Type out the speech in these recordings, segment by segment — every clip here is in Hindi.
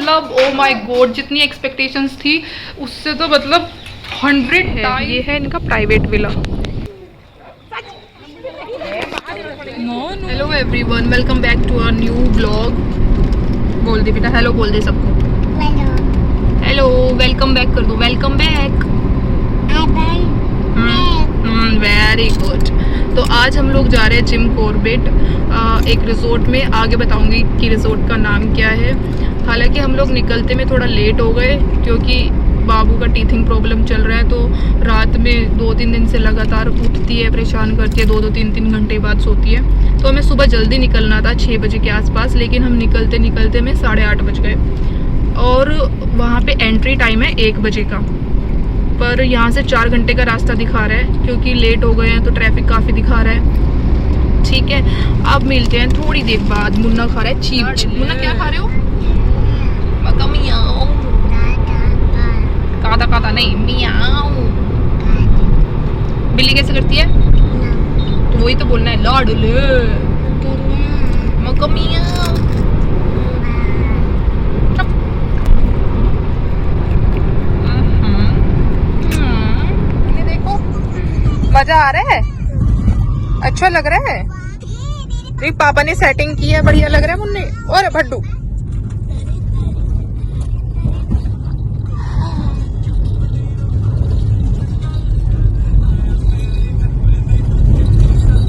मतलब ओ माय गॉड, जितनी एक्सपेक्टेशंस थी उससे तो मतलब 100 है। ये है इनका private villa. Hello everyone, welcome back to our new vlog. बोल दे बेटा, हेलो बोल दे सबको। हेलो, वेलकम बैक कर दो, वेलकम बैक। Very good. तो आज हम लोग जा रहे हैं जिम कॉर्बेट, एक रिजोर्ट में। आगे बताऊंगी कि रिजोर्ट का नाम क्या है। हालांकि हम लोग निकलते में थोड़ा लेट हो गए क्योंकि बाबू का टीथिंग प्रॉब्लम चल रहा है, तो रात में 2-3 दिन से लगातार उठती है, परेशान करती है, 2-2 3-3 घंटे बाद सोती है। तो हमें सुबह जल्दी निकलना था 6 बजे के आसपास, लेकिन हम निकलते निकलते में 8:30 बज गए। और वहाँ पे एंट्री टाइम है 1 बजे का, पर यहाँ से 4 घंटे का रास्ता दिखा रहा है क्योंकि लेट हो गए हैं, तो ट्रैफिक काफ़ी दिखा रहा है। ठीक है, अब मिलते हैं थोड़ी देर बाद। मुन्ना खा रहा है चीप्स। मुन्ना क्या खा रहे हो? कादा कादा नहीं, मियाओ। बिल्ली कैसे करती है? तो वही तो बोलना है, लाडले मियाओ। मजा आ रहा है? अच्छा लग रहा है? नहीं, पापा ने सेटिंग की है, बढ़िया लग रहा है मुन्ने। और भड्डू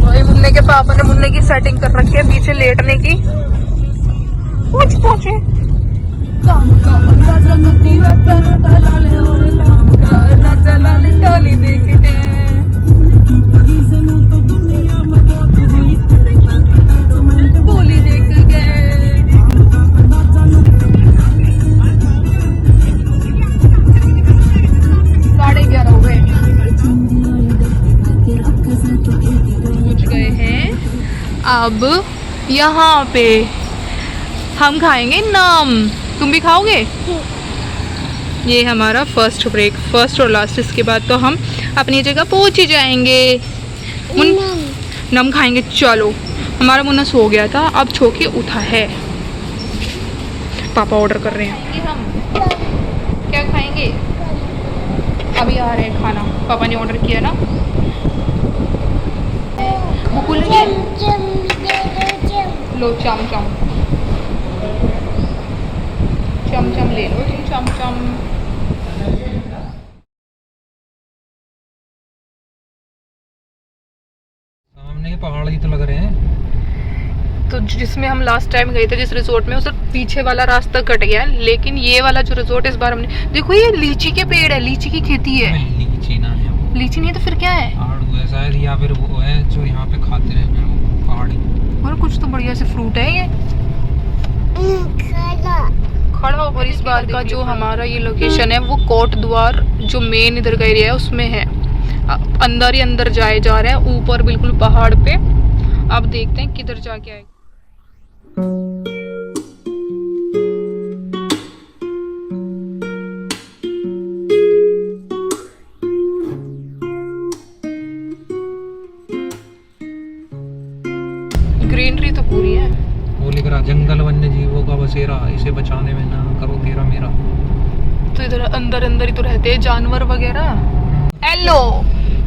भाई, मुन्ने के पापा ने मुन्ने की सेटिंग कर रखी है पीछे लेटने की। पहुंचे अब यहाँ पे हम खाएंगे नाम। तुम भी खाओगे? ये हमारा फर्स्ट ब्रेक, फर्स्ट और लास्ट। इसके बाद तो हम अपनी जगह पहुँच ही जाएंगे। नम खाएंगे। चलो, हमारा मुन्ना सो गया था, अब छो के उठा है। पापा ऑर्डर कर रहे हैं। हम क्या खाएंगे? अभी आ रहे हैं खाना, पापा ने ऑर्डर किया ना। लो चम चम चम चम ले लो तुम, चम चम। सामने के पहाड़ ही तो लग रहे हैं। तो जिसमें हम लास्ट टाइम गए थे, जिस रिजोर्ट में, उस पीछे वाला रास्ता कट गया है, लेकिन ये वाला जो रिजोर्ट इस बार हमने, देखो ये लीची के पेड़ है, लीची की खेती है। लीची ना है, लीची नहीं है तो फिर क्या है? आड़ू है शायद, या फिर वो है जो यहाँ पे खाते रहते हैं वो पहाड़ी। और कुछ तो बढ़िया से फ्रूट है ये। खड़ा। और इस बार का जो हमारा ये लोकेशन है वो कोट द्वार, जो मेन इधर का एरिया है उसमें है। अंदर ही अंदर जाए जा रहे हैं, ऊपर बिल्कुल पहाड़ पे। अब देखते हैं किधर जाके आएगा। ग्रीनरी तो पूरी है। वो लिख रहा, जंगल वन्य जीवों का बसेरा, इसे बचाने में ना करो तेरा मेरा। तो इधर अंदर अंदर ही तो रहते हैं जानवर वगैरह। हेलो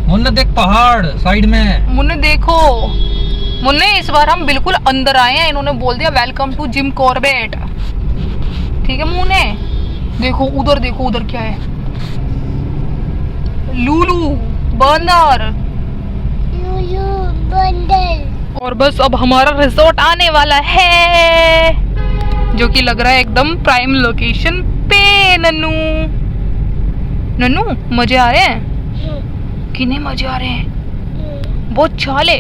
मुन्ने, देख पहाड़ साइड में। मुन्ने देखो, मुन्ने इस बार हम बिल्कुल अंदर आए हैं। इन्होंने बोल दिया वेलकम टू जिम कॉर्बेट। ठीक है मुन्ने, देखो उधर, देखो उधर क्या है। लूलू बंदर। और बस अब हमारा रिजॉर्ट आने वाला है, जो कि लग रहा है एकदम प्राइम लोकेशन पे। नन्नू नन्नू, मजे आ रहे हैं? किन्हें मजे आ रहे हैं? बहुत छाले।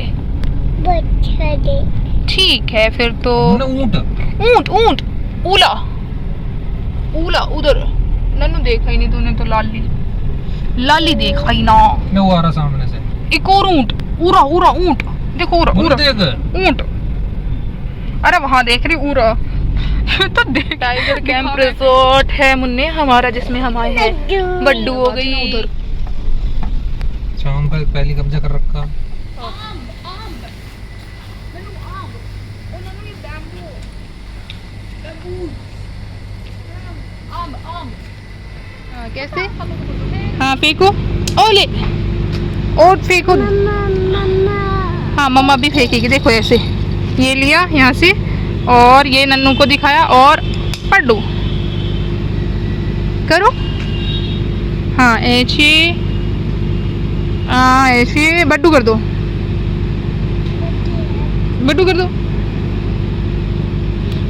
ठीक है फिर तो। ऊंट ऊंट ऊंट ऊला ऊला उधर। नन्नू देखा ही नहीं तूने तो। लाली लाली देखा ही ना। मैं वो आ रहा सामने से। एक और ऊंट, उरा उरा ऊंट। देखो उरा उरा ऊंट। अरे वहां देख रही उरा। तो देख, टाइगर कैंप रिजॉर्ट है मुन्ने हमारा, जिसमें हम आए हैं। बड्डू हो गई उधर। शाम का पहली कब्जा कर रखा। हाँ कैसे, हाँ फेंको, ओले और फेंको। हाँ मम्मा भी फेंकेगी, देखो ऐसे, ये लिया यहाँ से और ये नन्नू को दिखाया और पड्डू करो। हाँ ऐसे, हाँ ऐसे बड्डू कर दो, बड्डू कर दो।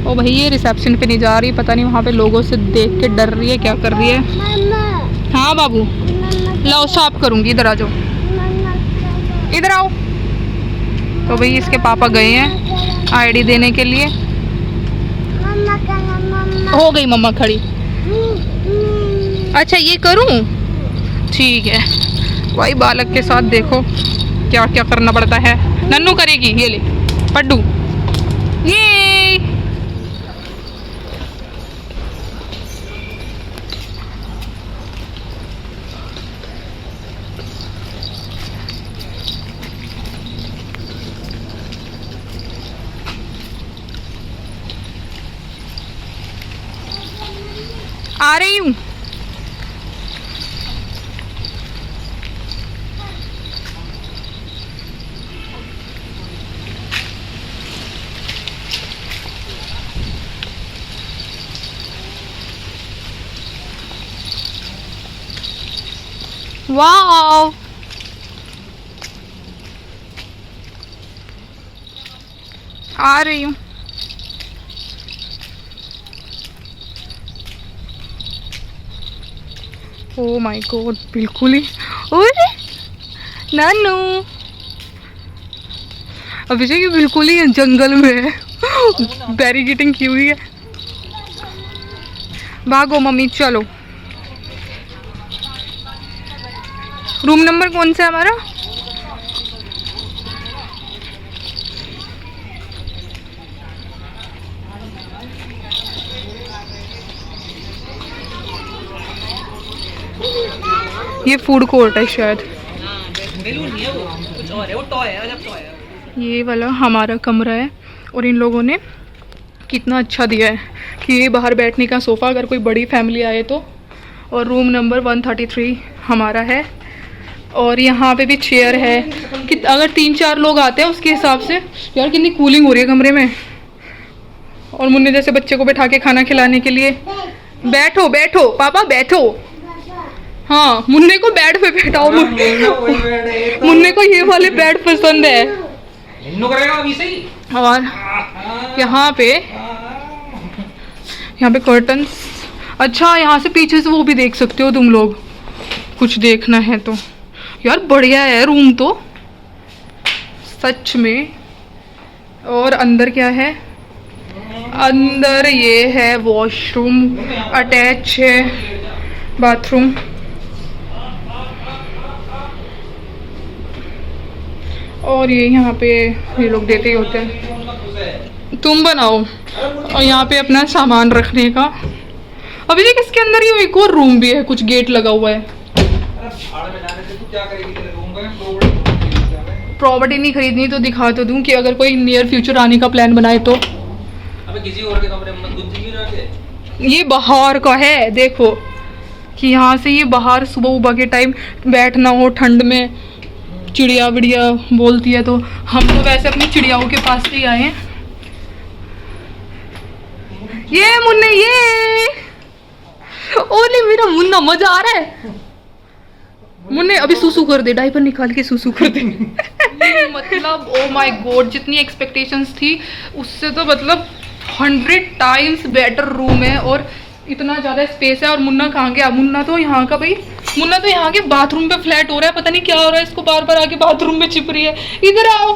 ओ भाई ये रिसेप्शन पे नहीं जा रही, पता नहीं वहाँ पे लोगों से देख के डर रही है, क्या कर रही है। हाँ बाबू लाओ साफ करूँगी, इधर आ जाओ, इधर आओ। तो भाई इसके पापा गए हैं आईडी देने के लिए। हो गई मम्मा खड़ी। अच्छा ये करूँ, ठीक है। भाई बालक के साथ देखो क्या क्या करना पड़ता है। नन्नू करेगी, ये ले पड्डू, ये आ रही हूँ। वाओ आ रही हूँ। ओ माय गॉड बिल्कुल ही, अरे नानू अभिषेक ये बिल्कुल ही जंगल में है, बैरिकेडिंग की हुई है। भागो मम्मी चलो। रूम नंबर कौन सा है हमारा? ये फूड कोर्ट है शायद। बैलून नहीं है वो, कुछ और है, वो टॉय है, अजब टॉय है। ये वाला हमारा कमरा है और इन लोगों ने कितना अच्छा दिया है कि ये बाहर बैठने का सोफ़ा अगर कोई बड़ी फैमिली आए तो। और रूम नंबर 133 हमारा है और यहाँ पे भी चेयर है कि अगर 3-4 लोग आते हैं उसके हिसाब से। यार कितनी कूलिंग हो रही है कमरे में। और मुन्ने जैसे बच्चे को बैठा के खाना खिलाने के लिए, बैठो बैठो पापा बैठो। हाँ मुन्ने को बेड पे बैठाओ, मुन्ने को ये वाले बेड पसंद है। और यहाँ पे कर्टन्स, अच्छा यहाँ से पीछे से वो भी देख सकते हो तुम लोग, कुछ देखना है तो। यार बढ़िया है रूम तो सच में। और अंदर क्या है? अंदर ये है वॉशरूम, अटैच है बाथरूम। और ये यहाँ पे ये लोग देते ही होते हैं, तुम बनाओ। और यहाँ पे अपना सामान रखने का। अभी देख इसके अंदर ये एक और रूम भी है, कुछ गेट लगा हुआ है। प्रॉपर्टी नहीं खरीदनी तो दिखा तो दूं कि अगर कोई नियर फ्यूचर आने का प्लान बनाए तो। अबे किसी और के कमरे में मत घुस जाइए। ये बाहर का है, देखो कि यहाँ से ये बाहर सुबह उबह के टाइम बैठना हो ठंड में, चिड़िया विड़िया बोलती है तो हम तो वैसे अपनी चिड़ियाओं के पास ही आए हैं। ये मुन्ने, ये ओले मेरा मुन्ना, मजा आ रहा है। मुन्ने अभी सुसु कर दे, डायपर निकाल के सुसु कर दे। मतलब ओ माय गॉड, जितनी एक्सपेक्टेशंस थी उससे तो मतलब 100 टाइम्स बेटर रूम है और इतना ज़्यादा स्पेस है। और मुन्ना कहाँ गया? मुन्ना तो यहाँ का भाई, मुन्ना तो यहाँ के बाथरूम पे फ्लैट हो रहा है, पता नहीं क्या हो रहा है इसको, बार बार आके बाथरूम में चिप रही है। इधर आओ।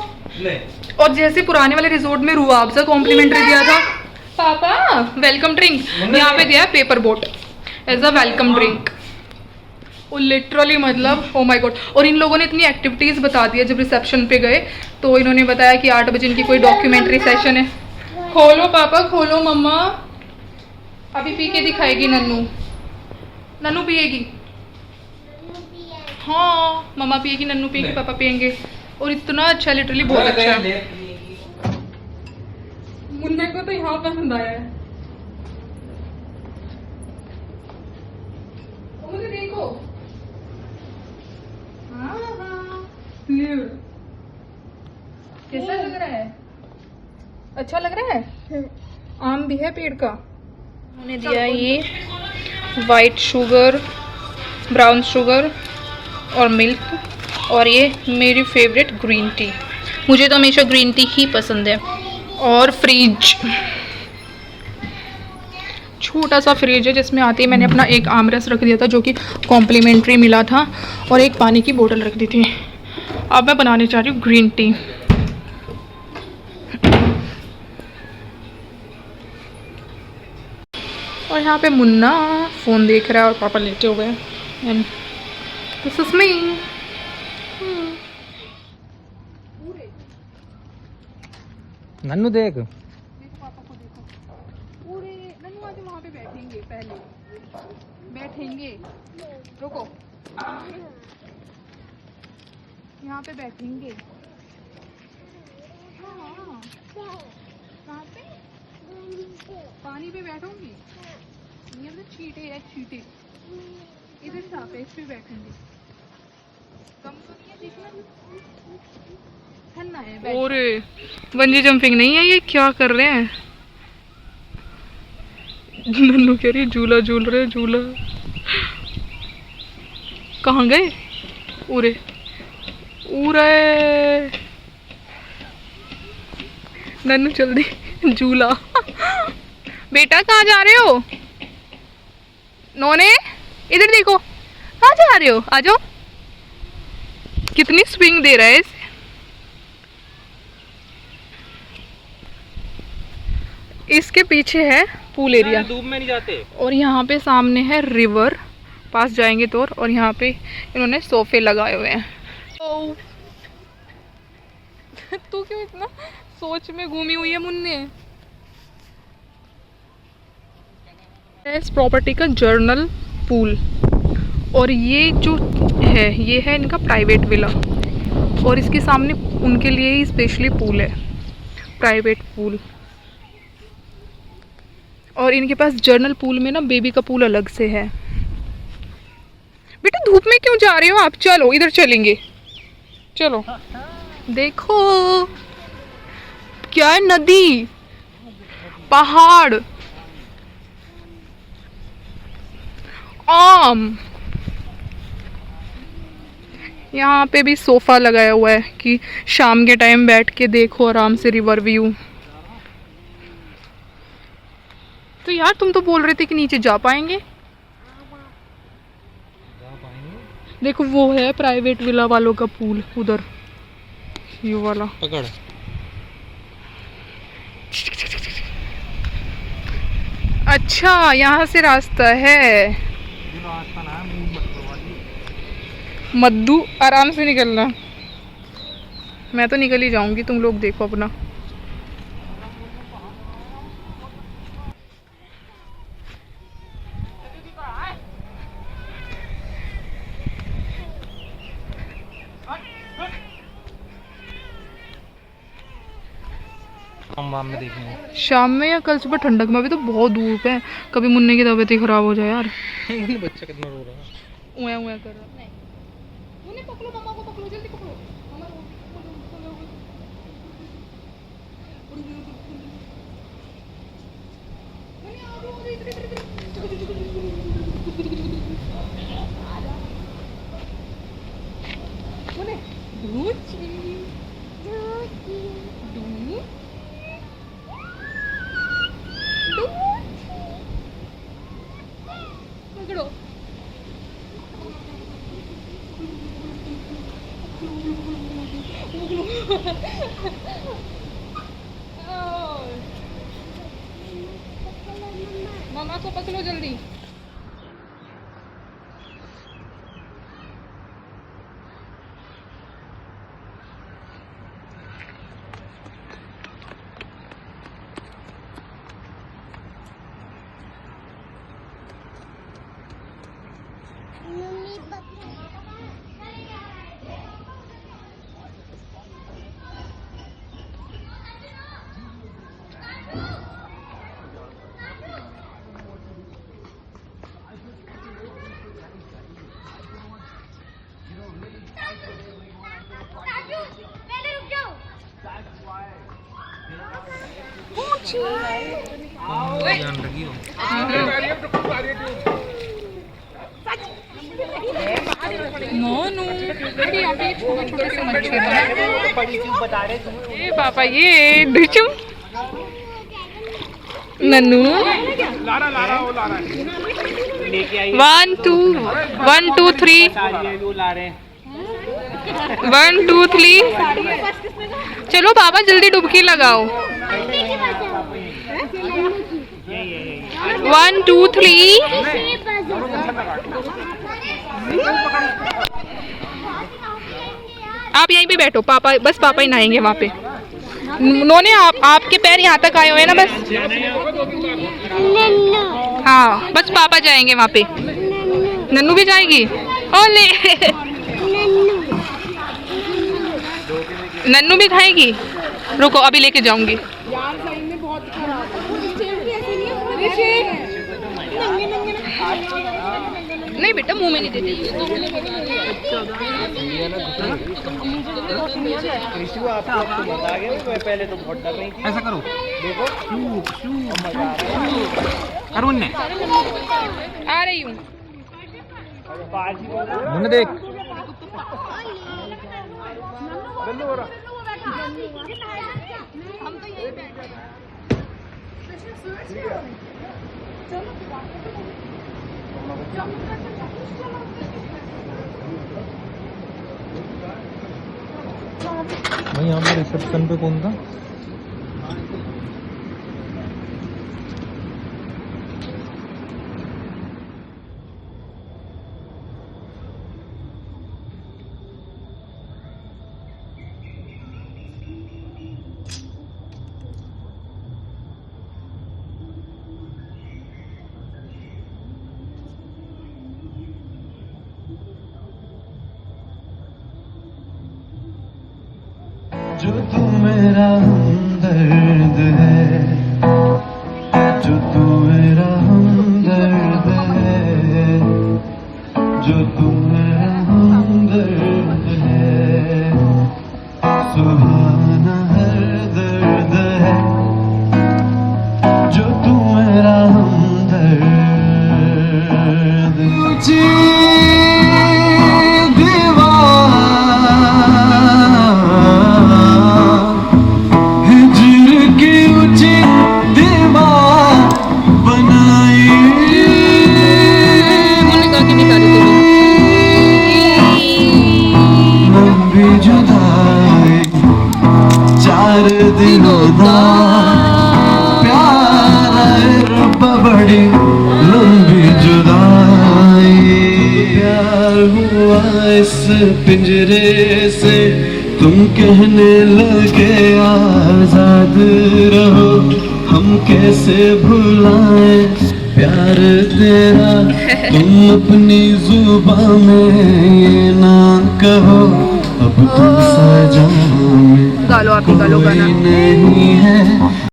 और जैसे पुराने वाले रिजोर्ट में रुआवजा कॉम्प्लीमेंट्री दिया था पापा, वेलकम ड्रिंक, यहाँ पे दिया है paper boat as a welcome drink. वो लिटरली मतलब ओ माय गॉड। और इन लोगों ने इतनी एक्टिविटीज़ बता दी है। जब रिसेप्शन पे गए तो इन्होंने बताया कि 8 बजे इनकी कोई डॉक्यूमेंट्री सेशन है। खोलो पापा खोलो, मम्मा अभी पी के दिखाएगी नन्नू, नन्नू पिएगी। हाँ मम्मा पिएगी, नन्नू पिएगी, पापा पिएंगे। और इतना अच्छा, लिटरली बहुत अच्छा। मुन्ने को तो यहाँ पसंद आया है। कैसा लग रहा है? अच्छा लग रहा है? आम भी है पेड़ का। उन्होंने दिया है ये वाइट शुगर, ब्राउन शुगर और मिल्क, और ये मेरी फेवरेट ग्रीन टी। मुझे तो हमेशा ग्रीन टी ही पसंद है। और फ्रिज, छोटा सा फ्रिज है जिसमें आते ही मैंने अपना एक आमरस रख दिया था जो कि कॉम्प्लीमेंट्री मिला था, और एक पानी की बोतल रख दी थी। अब मैं बनाने चाह रही हूँ ग्रीन टी। और यहाँ पे मुन्ना फ़ोन देख रहा है और पापा लेटे हुए हैं। And this is me. Nannu देख, देखो पापा को देखो। पूरे नन्नू आज वहाँ पे बैठेंगे, पहले बैठेंगे। रुको, यहाँ पे बैठेंगे। हाँ, कहाँ पे? पानी पे बैठूंगी। ये तो चीटे है, चीटे। इधर साफ है, इस पे बैठेंगे। कम तो नहीं है, देखना ठंडा है। और बंजी जंपिंग नहीं है, ये क्या कर रहे हैं? नन्नू कह रही झूला झूल रहे, झूला। कहाँ गए? उरे उरे नन्नू जल्दी झूला। बेटा कहाँ जा रहे हो? नोने इधर देखो, कहाँ जा रहे हो? आ जाओ। कितनी स्विंग दे रहा है इसे। इसके पीछे है पूल एरिया, धूप में नहीं जाते। और यहाँ पे सामने है रिवर, पास जाएंगे तो। और यहाँ पे इन्होंने सोफे लगाए हुए हैं। तू क्यों इतना सोच में घूमी हुई है मुन्ने? इस प्रॉपर्टी का जर्नल पूल, और ये जो है ये है इनका प्राइवेट विला, और इसके सामने उनके लिए ही स्पेशली पूल है, प्राइवेट पूल। और इनके पास जर्नल पूल में ना बेबी का पूल अलग से है। बेटा धूप में क्यों जा रहे हो आप? चलो इधर चलेंगे, चलो। देखो क्या है, नदी, पहाड़, आम। यहाँ पे भी सोफा लगाया हुआ है कि शाम के टाइम बैठ के देखो आराम से रिवर व्यू। तो यार तुम तो बोल रहे थे कि नीचे जा पाएंगे। देखो वो है प्राइवेट विला वालों का पूल, उधर ये वाला। पकड़। अच्छा यहाँ से रास्ता है। मद्दू आराम से निकलना, मैं तो निकल ही जाऊंगी, तुम लोग देखो अपना। में देखेंगे शाम में या कल सुबह ठंडक में। भी तो बहुत धूप है, कभी मुन्ने की तबीयत ही खराब हो जाए यार। बच्चा कितना रो रहा है, उया उया कर रहा है। मुन्ने पकड़ो, मम्मा को पकड़ो, जल्दी पकड़ो। पकड़ो। मामा को पकड़ो जल्दी। ध्यान रखियो। मोनू यहाँ पे छोटे छोटे से मच्छर है। ये पापा ये डिचम नन्नू 1 2 3 1 2 3 चलो पापा जल्दी डुबकी लगाओ 1 2 3 आप यहीं पे बैठो पापा, बस पापा ही नहाएंगे वहाँ पे। उन्होंने आपके पैर यहाँ तक आए हुए हैं ना बस। हाँ बस पापा जाएंगे वहाँ पे। नन्नू भी जाएगी। ओले नन्नू भी खाएगी। रुको अभी लेके जाऊंगी। नहीं बेटा मुंह में नहीं देती। पहले तो बहुत डर रही थी। ऐसा करो, देखो अरुण ने आ रही हूँ। मुन्ने देख। भाई यहाँ पे रिसेप्शन पे कौन था? जो तू मेरा हमदर्द है, जो तू मेरा हमदर्द है, जो तू मेरा हमदर्द है, सुहाना हर दर्द है, जो तू मेरा हमदर्द दिलों दा प्यार रब्बा बड़ी लंबी जुदाई। प्यार हुआ इस पिंजरे से तुम कहने लगे आजाद रहो, हम कैसे भुलाएं प्यार तेरा। तुम अपनी जुबान में ये ना कहो, अब तुम सजा में गालो आप ही गालो गाना। नहीं है।